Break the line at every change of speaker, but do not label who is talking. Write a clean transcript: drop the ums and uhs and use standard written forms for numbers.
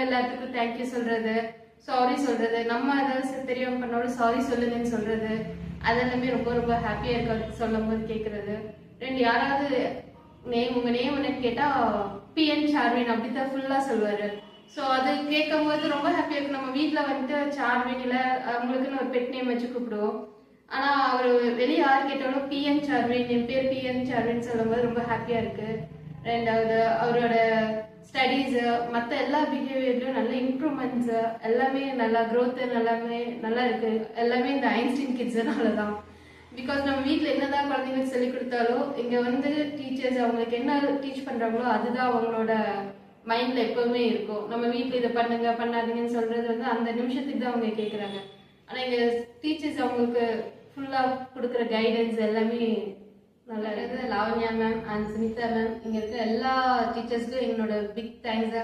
எல்லாத்துக்கும் தேங்க்யூ சொல்றது, சாரி சொல்றது, நம்ம ஏதாவது தெரியாம பண்ணாலும் சாரி சொல்லுங்கன்னு சொல்றது, அதெல்லாமே ரொம்ப ரொம்ப ஹாப்பியா இருக்க சொல்லும் போது கேட்கறது. ரெண்டு யாராவது உங்க நேம் என்னன்னு கேட்டா PN சார்வின் அப்படித்தான் ஃபுல்லா சொல்லுவாரு. ஸோ அது கேட்கும் போது ரொம்ப ஹாப்பியா இருக்கு. நம்ம வீட்டுல வந்துட்டு சார்வின் இல்ல அவங்களுக்குன்னு ஒரு பெட் நேம் வச்சு கூப்பிடுவோம். ஆனா அவர் வெளியே யார் கேட்டாலும் PN சார்வின், என் பேர் PN சார்வின் சொல்லும் போது ரொம்ப ஹாப்பியா இருக்கு. ரெண்டாவது அவரோட ஸ்டடீஸ் மற்ற எல்லா பிஹேவியர்லயும் நல்ல இம்ப்ரூவ்மெண்ட்ஸ், எல்லாமே நல்லா க்ரோத் எல்லாமே நல்லா இருக்கு. எல்லாமே இந்த ஐன்ஸ்டீன் கிட்ஸ்னால தான். பிகாஸ் நம்ம வீட்டில் என்னதான் குழந்தைங்களுக்கு சொல்லி கொடுத்தாலும் இங்க வந்து டீச்சர்ஸ் அவங்களுக்கு என்ன டீச் பண்றாங்களோ அதுதான் அவங்களோட மைண்ட்ல எப்பவுமே இருக்கும். நம்ம வீட்டில் இதை பண்ணுங்க பண்ணாதீங்கன்னு சொல்றது வந்து அந்த நிமிஷத்துக்கு தான் அவங்க கேட்குறாங்க. ஆனா இங்க டீச்சர்ஸ் அவங்களுக்கு ஃபுல்லா கொடுக்குற கைடன்ஸ் எல்லாமே நல்லா இருக்குது. Lavanya ma'am and Sunitha ma'am, இங்க இருக்க எல்லா டீச்சர்ஸ்க்கும் எங்களோட பிக் தேங்க்ஸ்.